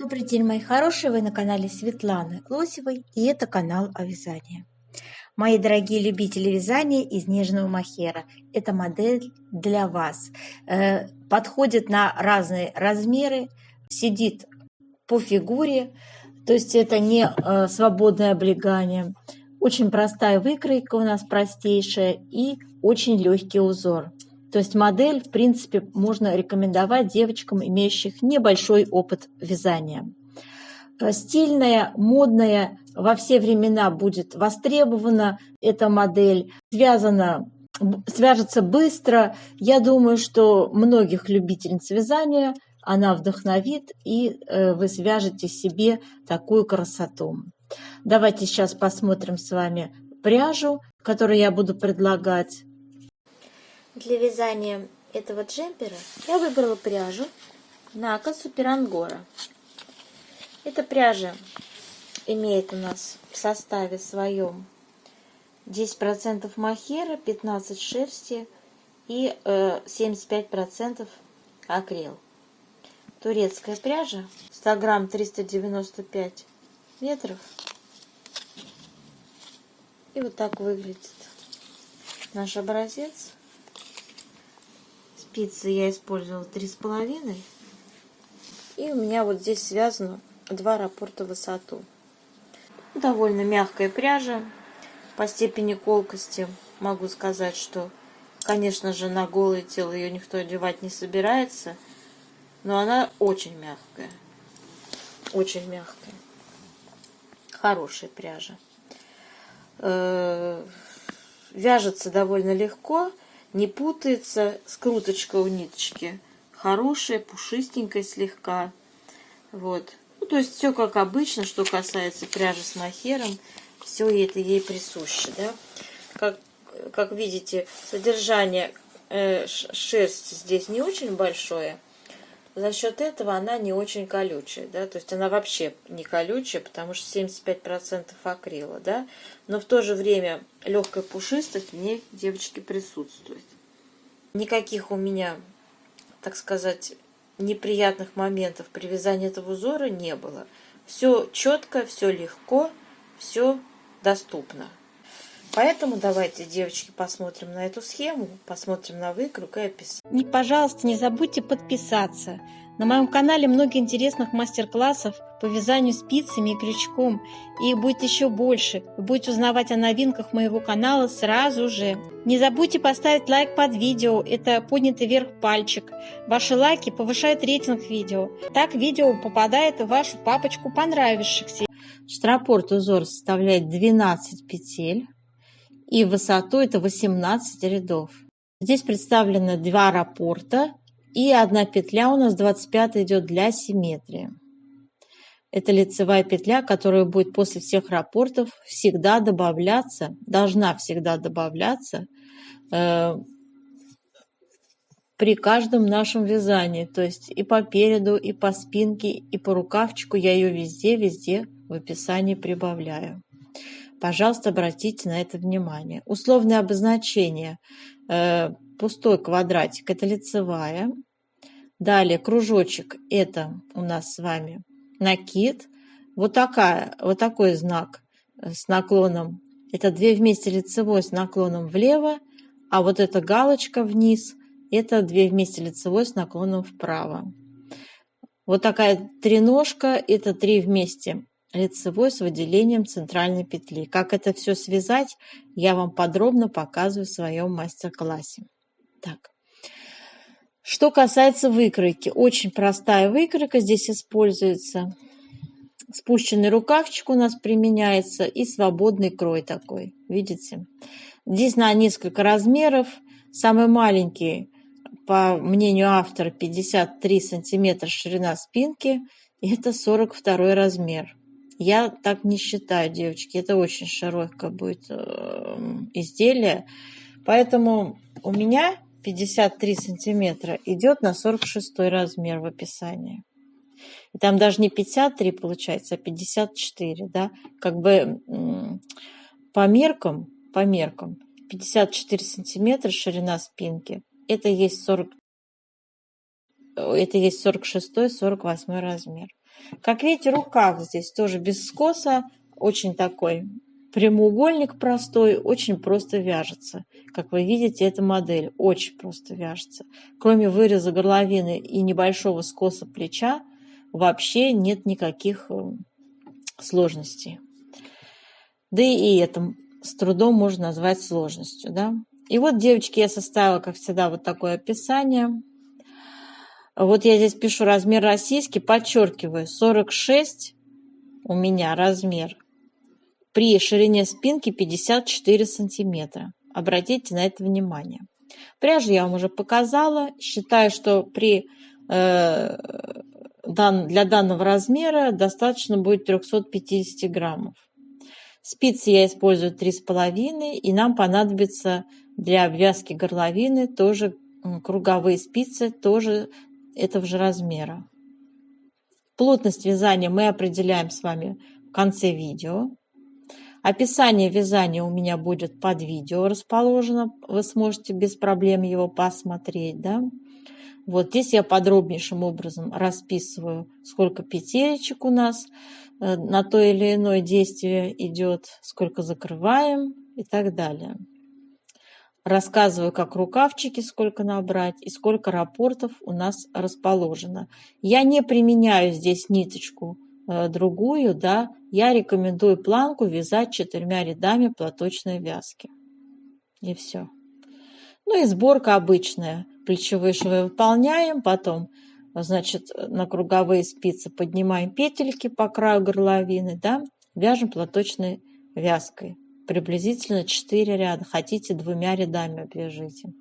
Добрый день, мои хорошие! Вы на канале Светланы Лосевой, и это канал о вязании. Мои дорогие любители вязания из нежного мохера, эта модель для вас. Подходит на разные размеры, сидит по фигуре, то есть это не свободное облегание. Очень простая выкройка у нас, простейшая, и очень легкий узор. То есть модель, в принципе, можно рекомендовать девочкам, имеющих небольшой опыт вязания. Стильная, модная, во все времена будет востребована эта модель. Свяжется быстро. Я думаю, что многих любительниц вязания она вдохновит, и вы свяжете себе такую красоту. Давайте сейчас посмотрим с вами пряжу, которую я буду предлагать. Для вязания этого джемпера я выбрала пряжу Нака Супер Ангора. Эта пряжа имеет у нас в составе своем 10% мохера, 15% шерсти и 75% акрил. Турецкая пряжа, 100 грамм 395 метров. И вот так выглядит наш образец. Спицы я использовала 3,5. И у меня вот здесь связано 2 раппорта в высоту. Довольно мягкая пряжа. По степени колкости могу сказать, что, конечно же, на голое тело ее никто одевать не собирается. Но она очень мягкая. Очень мягкая. Хорошая пряжа. Вяжется довольно легко. Не путается, скруточка у ниточки хорошая, пушистенькая слегка. Вот. Ну, то есть все как обычно, что касается пряжи с мохером, все это ей присуще. Да? Как видите, содержание шерсти здесь не очень большое. За счет этого она не очень колючая. Да? То есть она вообще не колючая, потому что 75% акрила. Да? Но в то же время легкая пушистость в ней, девочки, присутствует. Никаких у меня, так сказать, неприятных моментов при вязании этого узора не было. Все четко, все легко, все доступно. Поэтому давайте, девочки, посмотрим на эту схему, посмотрим на выкройку и описание. И, пожалуйста, не забудьте подписаться. На моем канале много интересных мастер-классов по вязанию спицами и крючком. И их будет еще больше. Вы будете узнавать о новинках моего канала сразу же. Не забудьте поставить лайк под видео. Это поднятый вверх пальчик. Ваши лайки повышают рейтинг видео. Так видео попадает в вашу папочку понравившихся. Раппорт узор составляет 12 петель. И в высоту это 18 рядов. Здесь представлено 2 раппорта. И 1 петля у нас 25 идет для симметрии. Это лицевая петля, которая будет после всех раппортов всегда добавляться, должна всегда добавляться при каждом нашем вязании. То есть и по переду, и по спинке, и по рукавчику я ее везде в описании прибавляю. Пожалуйста, обратите на это внимание. Условное обозначение. Пустой квадратик – это лицевая. Далее кружочек – это у нас с вами накид. Вот такой знак с наклоном. Это 2 вместе лицевой с наклоном влево. А вот эта галочка вниз – это 2 вместе лицевой с наклоном вправо. Вот такая треножка – это 3 вместе лицевой с выделением центральной петли. Как это все связать, я вам подробно показываю в своем мастер-классе. Так. Что касается выкройки, очень простая выкройка здесь используется. Спущенный рукавчик у нас применяется и свободный крой такой, видите? Здесь на несколько размеров. Самый маленький, по мнению автора, 53 сантиметра ширина спинки, и это 42 размер. Я так не считаю, девочки, это очень широкое будет изделие. Поэтому у меня 53 сантиметра идет на 46 размер в описании. И там даже не 53 получается, а 54. Да? Как бы по меркам 54 сантиметра ширина спинки. Это есть 46-48 размер. Как видите, рукав здесь тоже без скоса, очень такой прямоугольник простой, очень просто вяжется. Как вы видите, эта модель очень просто вяжется. Кроме выреза горловины и небольшого скоса плеча, вообще нет никаких сложностей. Да и это с трудом можно назвать сложностью, да. И вот, девочки, я составила, как всегда, вот такое описание. Вот я здесь пишу размер российский, подчеркиваю, 46 у меня размер. При ширине спинки 54 сантиметра. Обратите на это внимание. Пряжу я вам уже показала. Считаю, что для данного размера достаточно будет 350 граммов. Спицы я использую 3,5, и нам понадобится для обвязки горловины тоже круговые спицы, тоже этого же размера. Плотность вязания мы определяем с вами в конце видео. Описание вязания у меня будет под видео расположено. Вы сможете без проблем его посмотреть, да? Вот здесь я подробнейшим образом расписываю, сколько петелечек у нас на то или иное действие идет, сколько закрываем и так далее. Рассказываю, как рукавчики сколько набрать и сколько раппортов у нас расположено. Я не применяю здесь ниточку другую, да, я рекомендую планку вязать 4 рядами платочной вязки. И все. Ну и сборка обычная. Плечевые швы выполняем, потом, значит, на круговые спицы поднимаем петельки по краю горловины, да, вяжем платочной вязкой. Приблизительно 4 ряда. Хотите 2 рядами обвяжите.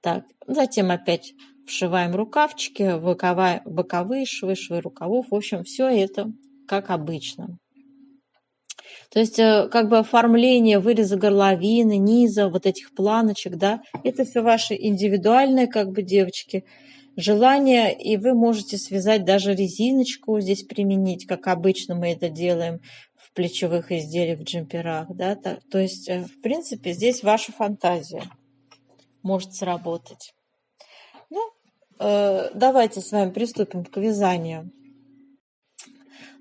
Так, затем опять вшиваем рукавчики, боковые швы, швы рукавов. В общем, все это как обычно. То есть, как бы оформление выреза горловины, низа, вот этих планочек, да, это все ваши индивидуальные, как бы, девочки, желания, и вы можете связать даже резиночку здесь применить, как обычно мы это делаем в плечевых изделиях, в джемперах, да, то есть, в принципе, здесь ваша фантазия может сработать. Ну, давайте с вами приступим к вязанию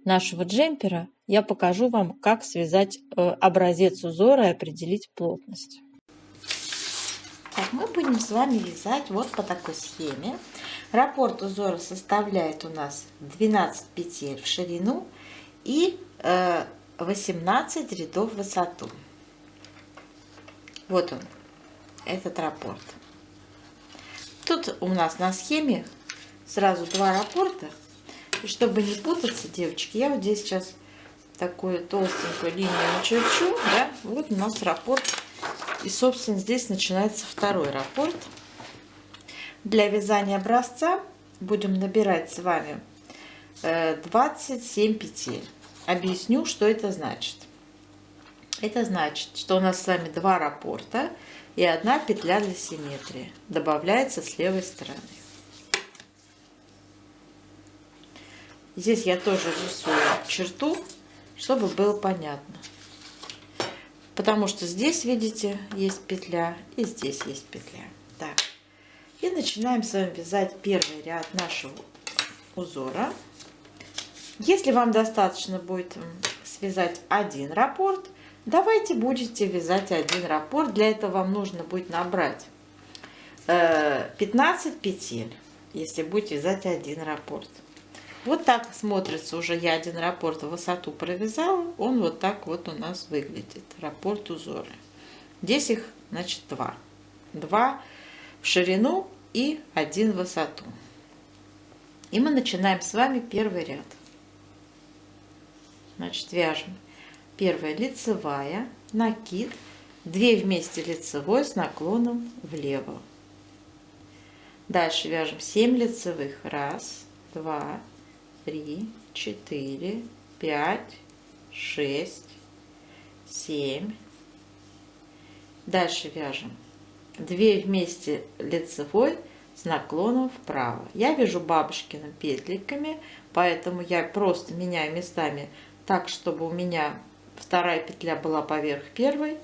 нашего джемпера. Я покажу вам, как связать образец узора и определить плотность. Так, мы будем с вами вязать вот по такой схеме. Раппорт узора составляет у нас 12 петель в ширину и 18 рядов в высоту. Вот он, этот раппорт. Тут у нас на схеме сразу 2 раппорта. И чтобы не путаться, девочки, я вот здесь сейчас такую толстенькую линию начерчу, да, вот у нас раппорт, и, собственно, здесь начинается второй раппорт. Для вязания образца будем набирать с вами 27 петель. Объясню, что это значит. Это значит, что у нас с вами 2 раппорта и 1 петля для симметрии добавляется с левой стороны. Здесь я тоже рисую черту, чтобы было понятно. Потому что здесь, видите, есть петля, и здесь есть петля. Так. И начинаем с вами вязать первый ряд нашего узора. Если вам достаточно будет связать 1 раппорт, давайте будете вязать 1 раппорт. Для этого вам нужно будет набрать 15 петель, если будете вязать 1 раппорт. Вот так смотрится уже, я 1 раппорт в высоту провязала, он вот так вот у нас выглядит, раппорт узора. Здесь их, значит, 2. 2 в ширину и 1 в высоту. И мы начинаем с вами первый ряд. Значит, вяжем. Первая лицевая, накид, 2 вместе лицевой с наклоном влево. Дальше вяжем 7 лицевых. 1, 2, 3, 4, 5, 6, 7. Дальше вяжем 2 вместе лицевой с наклоном вправо. Я вяжу бабушкиными петельками, поэтому я просто меняю местами так, чтобы у меня 2 петля была поверх 1,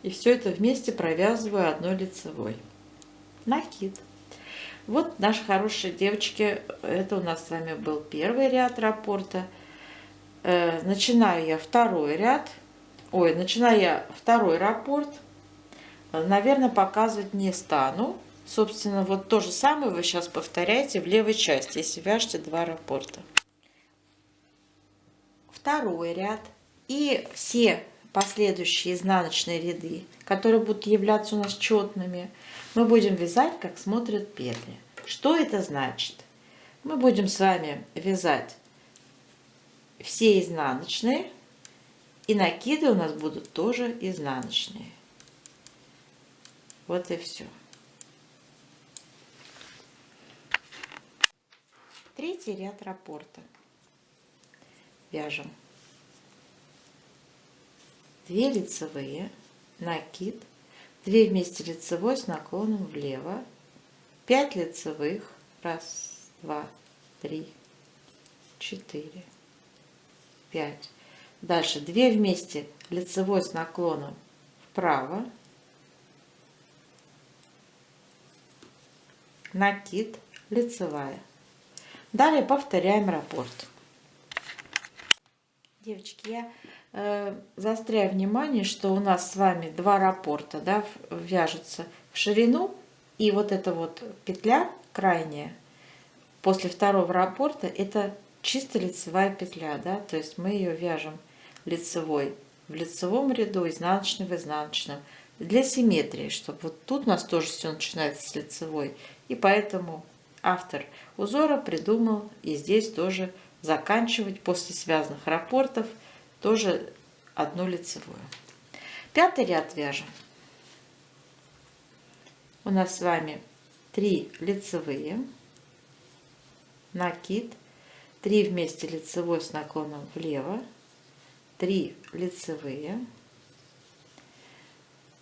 и все это вместе провязываю 1 лицевой. Накид. Вот, наши хорошие девочки, это у нас с вами был первый ряд раппорта. Начинаю я второй ряд. Начинаю я второй раппорт. Наверное, показывать не стану. Собственно, вот то же самое вы сейчас повторяете в левой части, если вяжете 2 раппорта. Второй ряд и все последующие изнаночные ряды, которые будут являться у нас четными, мы будем вязать, как смотрят петли. Что это значит? Мы будем с вами вязать все изнаночные, и накиды у нас будут тоже изнаночные. Вот и все. Третий ряд раппорта. Вяжем 2 лицевые, накид, 2 вместе лицевой с наклоном влево, 5 лицевых, 1, 2, 3, 4, 5. Дальше 2 вместе лицевой с наклоном вправо, накид, лицевая. Далее повторяем раппорт. Девочки, я заостряю внимание, что у нас с вами 2 раппорта, да, вяжутся в ширину, и вот эта вот петля крайняя после второго раппорта это чисто лицевая петля, да, то есть мы ее вяжем лицевой в лицевом ряду, изнаночный в изнаночном, для симметрии, чтобы вот тут у нас тоже все начинается с лицевой, и поэтому автор узора придумал и здесь тоже заканчивать после связанных раппортов тоже одну лицевую. Пятый ряд вяжем. У нас с вами 3 лицевые, накид, 3 вместе лицевой с наклоном влево, 3 лицевые,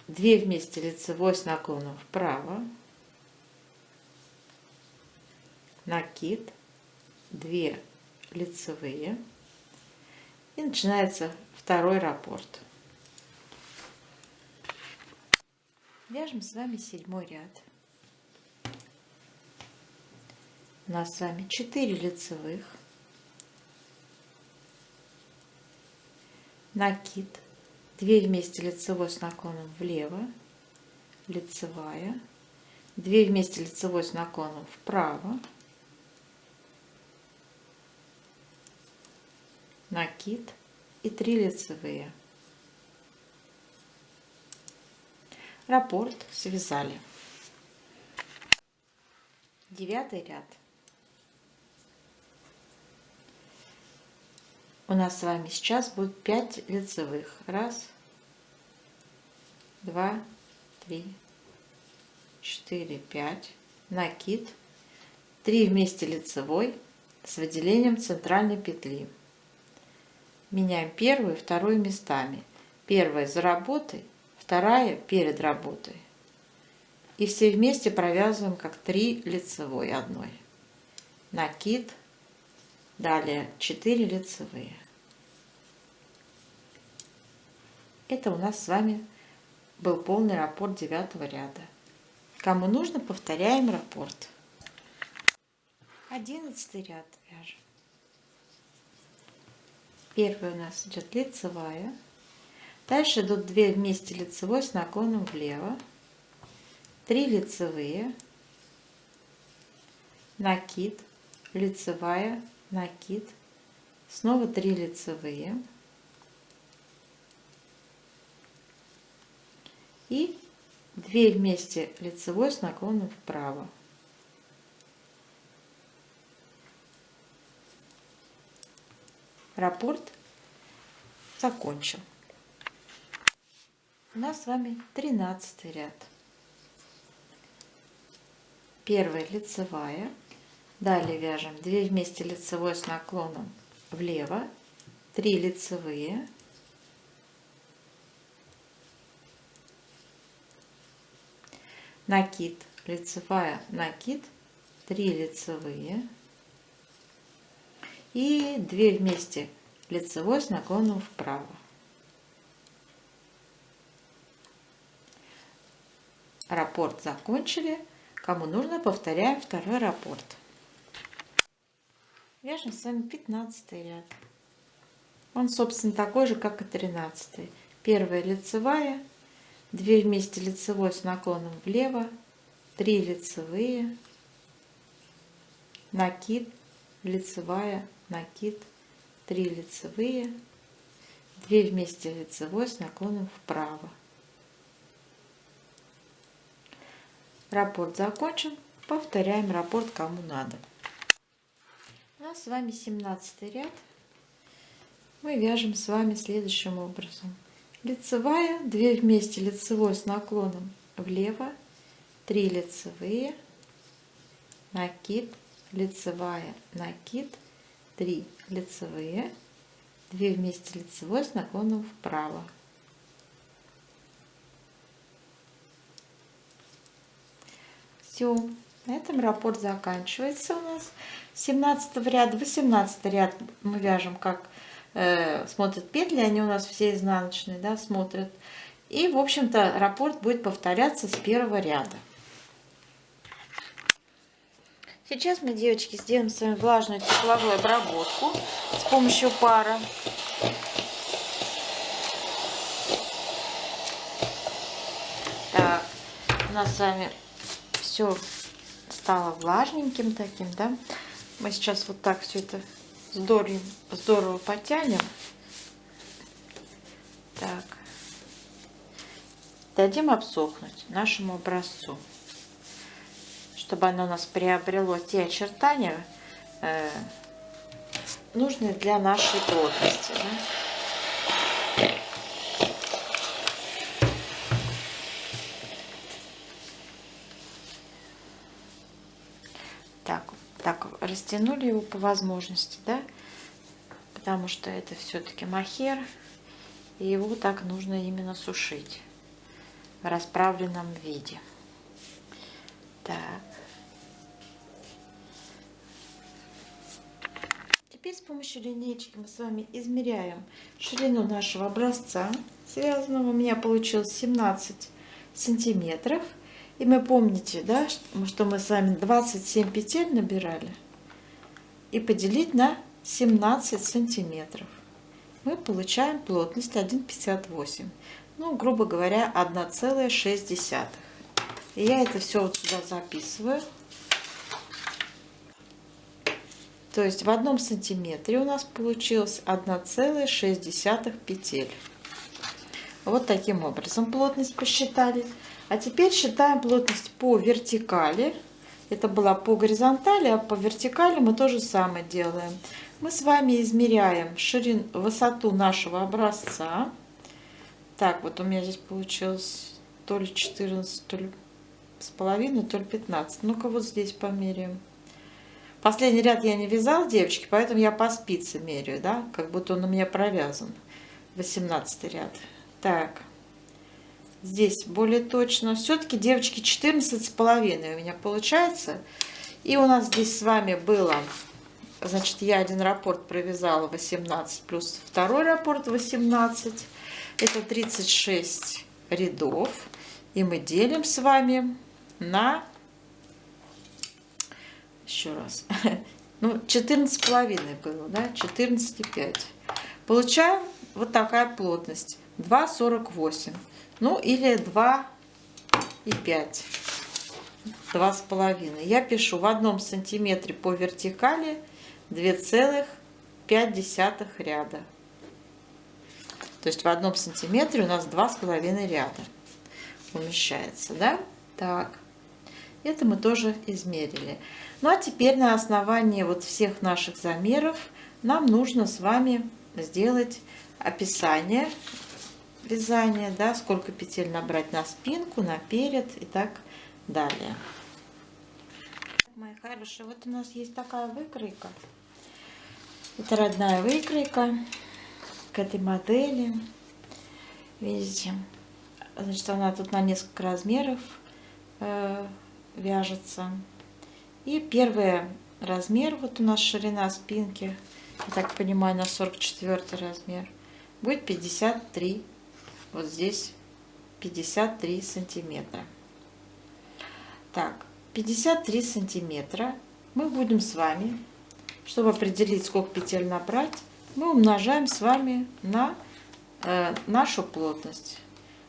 2 вместе лицевой с наклоном вправо, накид, 2 лицевые, и начинается второй раппорт. Вяжем с вами 7-й ряд. У нас с вами 4 лицевых, накид, 2 вместе лицевой с наклоном влево, лицевая, 2 вместе лицевой с наклоном вправо, накид и 3 лицевые. Раппорт связали. 9-й ряд. У нас с вами сейчас будет 5 лицевых. 1, 2, 3, 4, 5. Накид. 3 вместе лицевой с выделением центральной петли. Меняем первую и вторую местами. Первая за работой, вторая перед работой. И все вместе провязываем как 3 лицевой одной. Накид. Далее 4 лицевые. Это у нас с вами был полный раппорт 9-го ряда. Кому нужно, повторяем раппорт. 11-й ряд вяжем. Первый у нас идет лицевая. Дальше идут 2 вместе лицевой с наклоном влево. 3 лицевые. Накид. Лицевая. Накид. Снова 3 лицевые. И 2 вместе лицевой с наклоном вправо. Раппорт закончен. У нас с вами 13-й ряд. Первая лицевая. Далее вяжем 2 вместе лицевой с наклоном влево, 3 лицевые, накид, лицевая, накид, 3 лицевые и 2 вместе лицевой с наклоном вправо. Раппорт закончили. Кому нужно, повторяем второй раппорт. Вяжем с вами 15 ряд. Он, собственно, такой же, как и 13. Первая лицевая, 2 вместе лицевой с наклоном влево, 3 лицевые, накид, лицевая, накид, 3 лицевые, 2 вместе лицевой с наклоном вправо. Раппорт закончен. Повторяем раппорт, кому надо. У нас с вами 17 ряд. Мы вяжем с вами следующим образом. Лицевая, 2 вместе лицевой с наклоном влево, 3 лицевые, накид, лицевая, накид, 3 лицевые, 2 вместе лицевой с наклоном вправо. Все, на этом раппорт заканчивается у нас. 17 ряд, 18 ряд мы вяжем, как смотрят петли, они у нас все изнаночные, да, смотрят. И, в общем-то, раппорт будет повторяться с первого ряда. Сейчас мы, девочки, сделаем с вами влажную тепловую обработку с помощью пара. Так, у нас с вами все стало влажненьким таким, да. Мы сейчас вот так все это здорово потянем. Так. Дадим обсохнуть нашему образцу, чтобы оно у нас приобрело те очертания, нужные для нашей плотности. Да? Так, растянули его по возможности, да, потому что это все-таки мохер, и его так нужно именно сушить в расправленном виде. Так. Теперь с помощью линейки мы с вами измеряем ширину нашего образца связанного. У меня получилось 17 сантиметров. И мы помните, да, что мы с вами 27 петель набирали. И поделить на 17 сантиметров. Мы получаем плотность 1,58. Ну, грубо говоря, 1,6. И я это все вот сюда записываю. То есть в 1 сантиметре у нас получилось 1,6 петель. Вот таким образом плотность посчитали. А теперь считаем плотность по вертикали. Это была по горизонтали, а по вертикали мы то же самое делаем. Мы с вами измеряем высоту нашего образца. Так, вот у меня здесь получилось то ли 14, то ли с половиной, то ли 15. Ну-ка вот здесь померяем. Последний ряд я не вязала, девочки, поэтому я по спице меряю, да, как будто он у меня провязан. 18 ряд. Так, здесь более точно. Все-таки, девочки, 14,5 у меня получается. И у нас здесь с вами было, значит, я один раппорт провязала 18, плюс второй раппорт 18. Это 36 рядов. И мы делим с вами на, еще раз, ну, 14,5 было, да, 14,5. Получаем вот такая плотность. 2,48. Ну, или 2,5. 2,5. Я пишу в 1 сантиметре по вертикали 2,5 ряда. То есть в 1 сантиметре у нас 2,5 ряда умещается, да? Так. Это мы тоже измерили. Ну, а теперь на основании вот всех наших замеров нам нужно с вами сделать описание вязания, да, сколько петель набрать на спинку, наперед и так далее. Мои хорошие, вот у нас есть такая выкройка. Это родная выкройка к этой модели. Видите, значит, она тут на несколько размеров вяжется. И первый размер, вот у нас ширина спинки, я так понимаю, на 44 размер, будет 53. Вот здесь 53 сантиметра. Так, 53 сантиметра мы будем с вами, чтобы определить, сколько петель набрать, мы умножаем с вами на нашу плотность.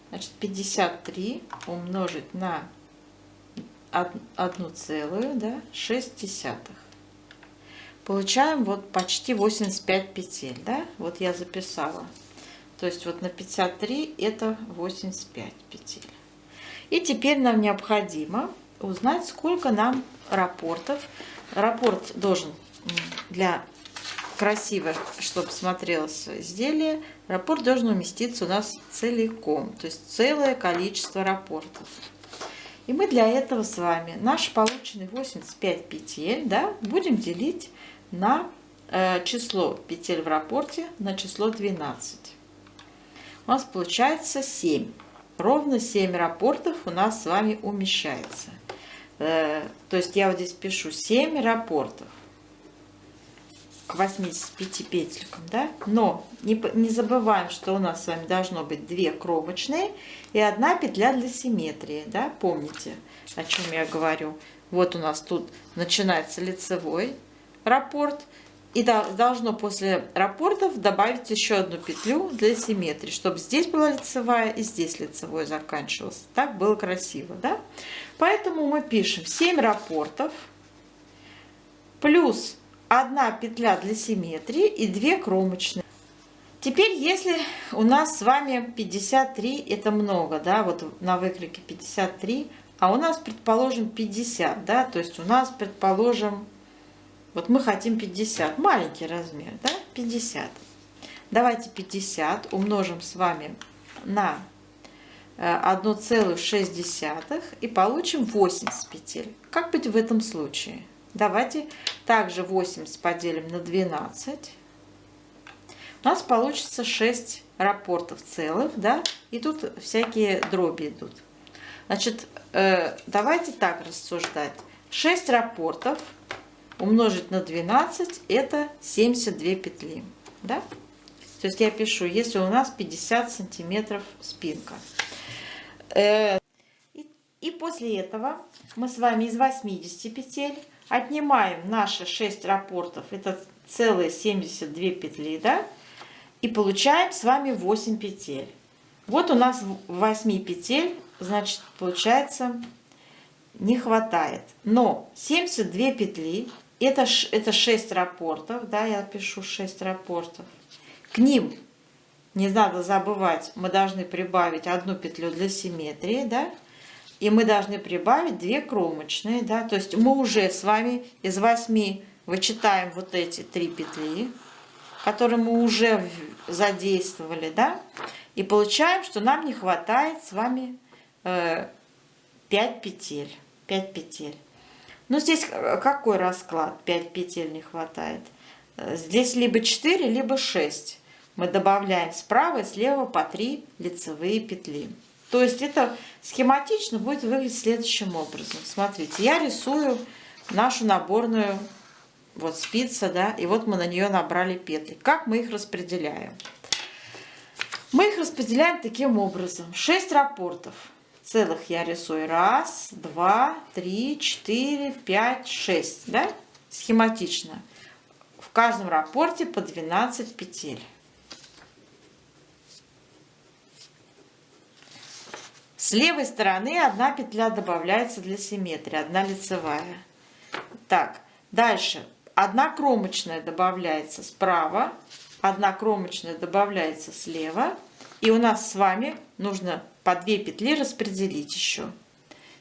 Значит, 53 умножить на 1,6. Получаем вот почти 85 петель, да? Вот я записала. То есть вот на 53 это 85 петель. И теперь нам необходимо узнать, сколько нам раппортов. Раппорт должен для красиво, чтобы смотрелось изделие, раппорт должен уместиться у нас целиком, то есть целое количество раппортов. И мы для этого с вами наш полученный 85 петель, да, будем делить на число петель в раппорте на число 12. У нас получается 7. Ровно 7 раппортов у нас с вами умещается. То есть я вот здесь пишу 7 раппортов к 85 петелькам, да? Но не забываем, что у нас с вами должно быть 2 кромочные и 1 петля для симметрии, да? Помните, о чем я говорю? Вот у нас тут начинается лицевой раппорт, и должно после раппортов добавить еще 1 петлю для симметрии, чтобы здесь была лицевая и здесь лицевой заканчивался. Так было красиво, да? Поэтому мы пишем 7 раппортов плюс 1 петля для симметрии и 2 кромочные. Теперь, если у нас с вами 53, это много, да, вот на выкройке 53, а у нас, предположим, 50, да, то есть у нас, предположим, вот мы хотим 50, маленький размер, да, 50. Давайте 50 умножим с вами на 1,6 и получим 80 петель. Как быть в этом случае? Давайте также 80 поделим на 12. У нас получится 6 раппортов целых, да, и тут всякие дроби идут. Значит, давайте так рассуждать. 6 раппортов умножить на 12 это 72 петли, да? То есть я пишу, если у нас 50 сантиметров спинка. И после этого мы с вами из 80 петель отнимаем наши 6 раппортов, это целые 72 петли, да? И получаем с вами 8 петель. Вот у нас 8 петель, значит, получается, не хватает. Но 72 петли, это 6 раппортов, да, я пишу 6 раппортов. К ним, не надо забывать, мы должны прибавить 1 петлю для симметрии, да? И мы должны прибавить 2 кромочные, да, то есть мы уже с вами из 8 вычитаем вот эти 3 петли, которые мы уже задействовали, да, и получаем, что нам не хватает с вами 5 петель. 5 петель. Ну, здесь какой расклад? 5 петель не хватает. Здесь либо 4, либо 6. Мы добавляем справа и слева по 3 лицевые петли. То есть это схематично будет выглядеть следующим образом. Смотрите, я рисую нашу наборную вот спица, да, и вот мы на нее набрали петли. Как мы их распределяем? Мы их распределяем таким образом. 6 раппортов целых я рисую. 1, 2, 3, 4, 5, 6, да, схематично. В каждом раппорте по 12 петель. С левой стороны 1 петля добавляется для симметрии, 1 лицевая. Так, дальше 1 кромочная добавляется справа, 1 кромочная добавляется слева. И у нас с вами нужно по 2 петли распределить еще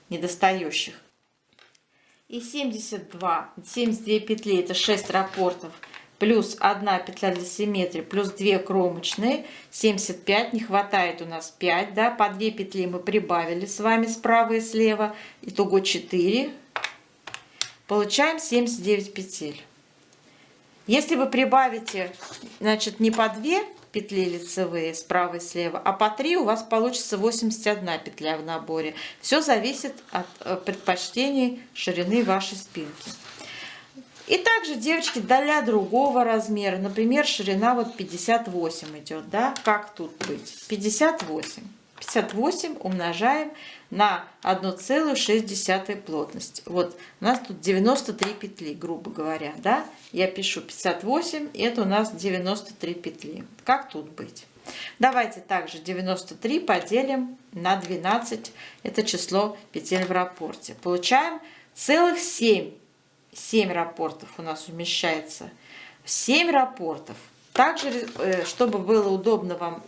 недостающих. И 72 петли это 6 раппортов плюс 1 петля для симметрии, плюс 2 кромочные, 75, не хватает у нас 5, да, по 2 петли мы прибавили с вами справа и слева, итого 4, получаем 79 петель. Если вы прибавите, значит, не по 2 петли лицевые справа и слева, а по 3, у вас получится 81 петля в наборе. Все зависит от предпочтений ширины вашей спинки. И также, девочки, для другого размера, например, ширина вот 58 идет, да, как тут быть? 58. 58 умножаем на 1,6 плотность. Вот у нас тут 93 петли, грубо говоря, да? Я пишу 58, это у нас 93 петли. Как тут быть? Давайте также 93 поделим на 12, это число петель в раппорте. Получаем целых 7 раппортов у нас умещается. 7 раппортов. Также, чтобы было удобно вам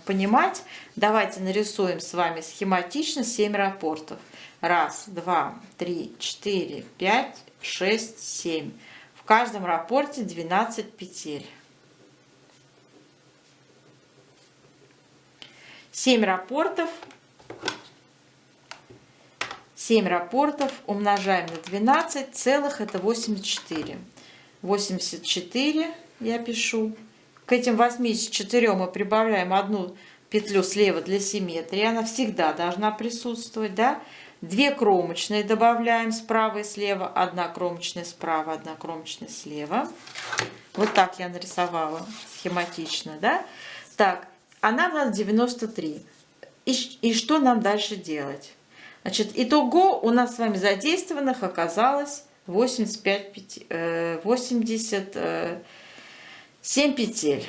понимать, давайте нарисуем с вами схематично 7 раппортов. 1, 2, 3, 4, 5, 6, 7. В каждом раппорте 12 петель. 7 раппортов умножаем на 12, целых это 84. 84 я пишу. К этим 84 мы прибавляем одну петлю слева для симметрии. Она всегда должна присутствовать, да? 2 кромочные добавляем справа и слева. 1 кромочная справа, 1 кромочная слева. Вот так я нарисовала схематично, да? Так, она у нас 93. И что нам дальше делать? Значит, итого у нас с вами задействованных оказалось 87 петель.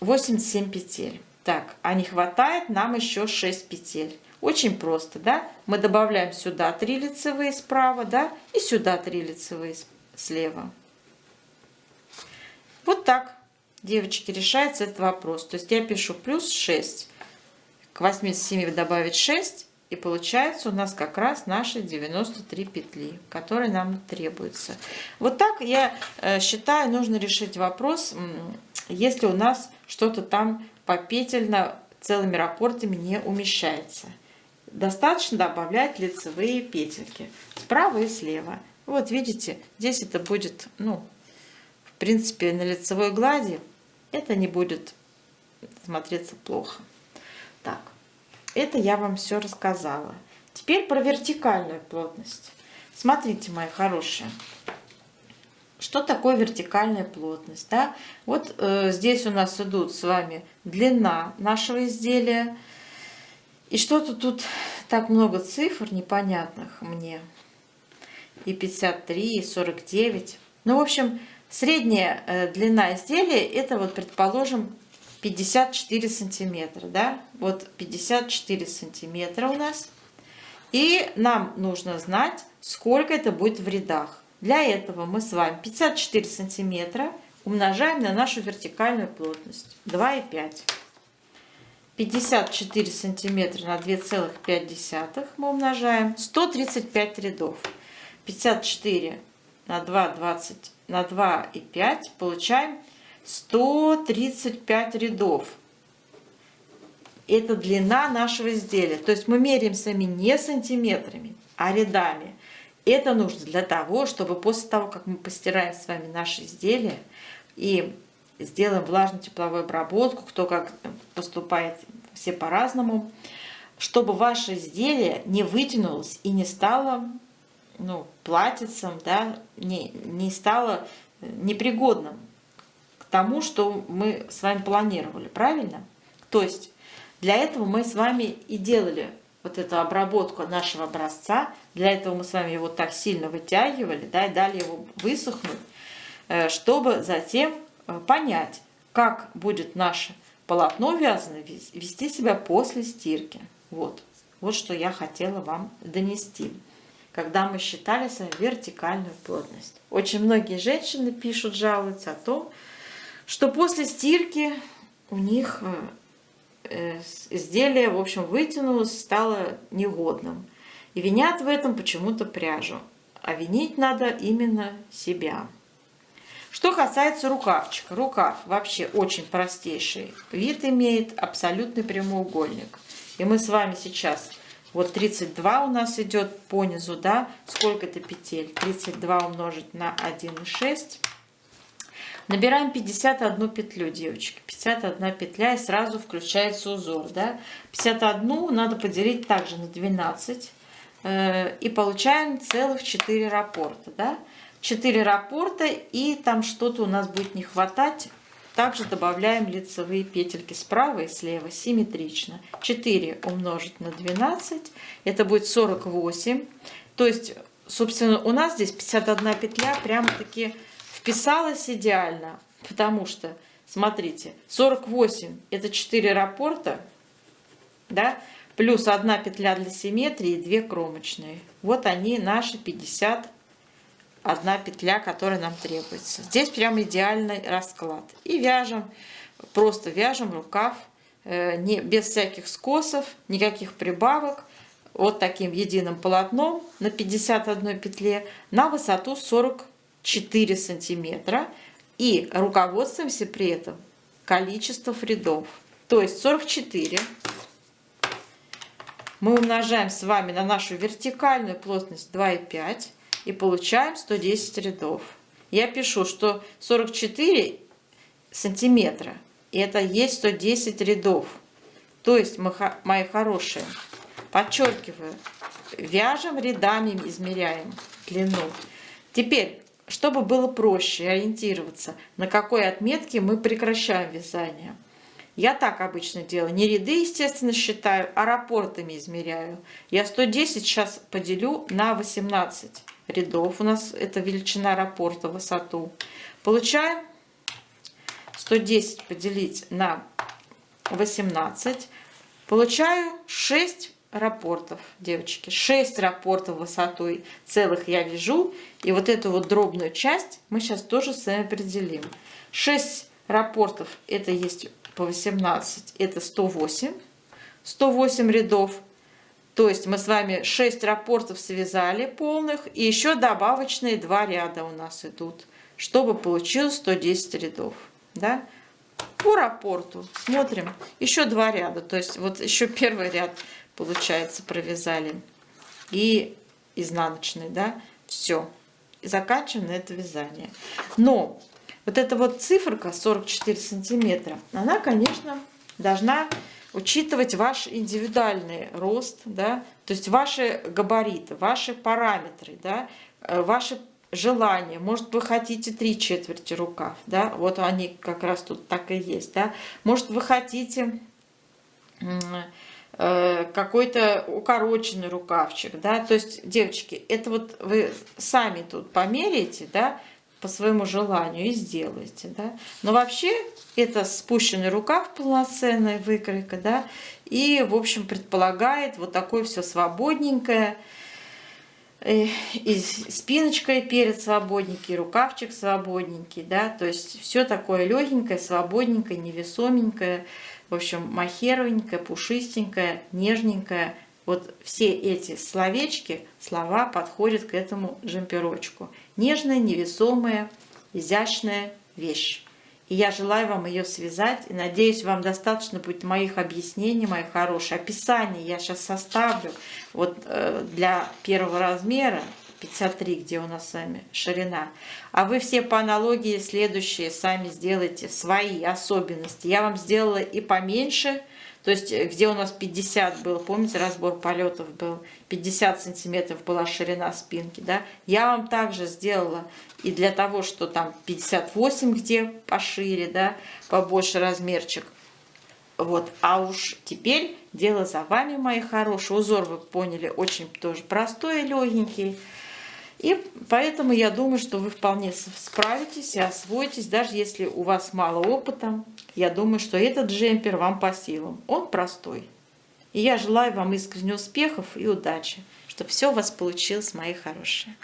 87 петель. Так, а не хватает нам еще 6 петель. Очень просто, да? Мы добавляем сюда 3 лицевые справа, да? И сюда 3 лицевые слева. Вот так, девочки, решается этот вопрос. То есть я пишу плюс 6. К 87 добавить 6. И получается у нас как раз наши 93 петли, которые нам требуются. Вот так, я считаю, нужно решить вопрос, если у нас что-то там попетельно целыми раппортами не умещается. Достаточно добавлять лицевые петельки справа и слева. Вот видите, здесь это будет, ну, в принципе, на лицевой глади это не будет смотреться плохо. Так. Это я вам все рассказала. Теперь про вертикальную плотность. Смотрите, мои хорошие. Что такое вертикальная плотность? Да? Вот здесь у нас идут с вами длина нашего изделия. И что-то тут так много цифр непонятных мне. И 53, и 49. Ну, в общем, средняя длина изделия, это вот, предположим, 54 сантиметра, да, вот 54 сантиметра у нас, и нам нужно знать, сколько это будет в рядах. Для этого мы с вами 54 сантиметра умножаем на нашу вертикальную плотность 2,5. 54 сантиметра на 2,5 мы умножаем 135 рядов. 54 на 2,20 на 2,5 получаем 135 рядов. Это длина нашего изделия. То есть мы меряем с вами не сантиметрами, а рядами. Это нужно для того, чтобы после того, как мы постираем с вами наше изделие и сделаем влажную тепловую обработку, кто как поступает, все по-разному, чтобы ваше изделие не вытянулось и не стало, ну, платьицем, да, не стало непригодным к тому, что мы с вами планировали, правильно? То есть для этого мы с вами и делали вот эту обработку нашего образца. Для этого мы с вами его так сильно вытягивали, да, и дали его высохнуть, чтобы затем понять, как будет наше полотно вязаное вести себя после стирки. Вот что я хотела вам донести, когда мы считали с вами вертикальную плотность. Очень многие женщины пишут, жалуются о том, что после стирки у них изделие, в общем, вытянулось, стало негодным. И винят в этом почему-то пряжу. А винить надо именно себя. Что касается рукавчика. Рукав вообще очень простейший вид имеет, абсолютный прямоугольник. И мы с вами сейчас, вот 32 у нас идет по низу, да, сколько это петель? 32 умножить на 1,6. Набираем 51 петлю, девочки. 51 петля, и сразу включается узор, да. 51 надо поделить также на 12. И получаем целых 4 раппорта, да. 4 раппорта, и там что-то у нас будет не хватать. также добавляем лицевые петельки справа и слева симметрично. 4 умножить на 12, это будет 48. То есть, собственно, у нас здесь 51 петля прямо-таки вписалась идеально. Потому что, смотрите, 48 это 4 раппорта, да, плюс 1 петля для симметрии и 2 кромочные. Вот они, наши 51 петля, которая нам требуется. Здесь прям идеальный расклад. И вяжем, просто вяжем рукав, без всяких скосов, никаких прибавок, вот таким единым полотном на 51 петле на высоту 44 сантиметра. И руководствуемся при этом количеством рядов. То есть 44 мы умножаем с вами на нашу вертикальную плотность 2,5 и получаем 110 рядов. Я пишу, что 44 сантиметра это есть 110 рядов. То есть, мои хорошие, подчеркиваю, вяжем рядами, измеряем длину. Теперь, чтобы было проще ориентироваться, на какой отметке мы прекращаем вязание. Я так обычно делаю. Не ряды, естественно, считаю, а раппортами измеряю. Я 110 сейчас поделю на 18 рядов. У нас это величина раппорта, высоту. Получаем 110 поделить на 18. Получаю 6 раппортов, девочки. 6 раппортов высотой целых я вяжу. И вот эту вот дробную часть мы сейчас тоже с вами определим. 6 раппортов это есть по 18, это 108. 108 рядов. То есть мы с вами 6 раппортов связали полных. И еще добавочные 2 ряда у нас идут, чтобы получилось 110 рядов. Да? По раппорту смотрим. Еще 2 ряда. То есть вот еще первый ряд, получается, провязали. И изнаночный, да, все. И заканчиваем на это вязание. Но вот эта вот циферка 44 сантиметра, она, конечно, должна учитывать ваш индивидуальный рост, да, то есть ваши габариты, ваши параметры, да, ваши желания. Может, вы хотите 3/4 рукав, да, вот они как раз тут так и есть, да. Может, вы хотите какой-то укороченный рукавчик, да, то есть, девочки, это вот вы сами тут померяете, да, по своему желанию и сделаете, да. Но вообще это спущенный рукав, полноценная выкройка, да, и, в общем, предполагает вот такое все свободненькое, и спиночка и перед свободненький, и рукавчик свободненький, да, то есть все такое легенькое, свободненькое, невесоменькое, в общем, махеровенькое, пушистенькое, нежненькое. Вот все эти словечки, слова подходят к этому джемперочку. Нежная, невесомая, изящная вещь. И я желаю вам ее связать. И надеюсь, вам достаточно будет моих объяснений, мои хорошие. Описание я сейчас составлю. Вот для первого размера 53, где у нас с вами ширина. А вы все по аналогии следующие сами сделайте свои особенности. Я вам сделала и поменьше. То есть, где у нас 50 был, помните, разбор полетов был, 50 сантиметров была ширина спинки, да, я вам также сделала и для того, что там 58, где пошире, да, побольше размерчик. Вот, а уж теперь дело за вами, мои хорошие. Узор, вы поняли, очень тоже простой и легенький. И поэтому я думаю, что вы вполне справитесь и освоитесь, даже если у вас мало опыта. Я думаю, что этот джемпер вам по силам. Он простой. И я желаю вам искренних успехов и удачи, чтобы все у вас получилось, мои хорошие.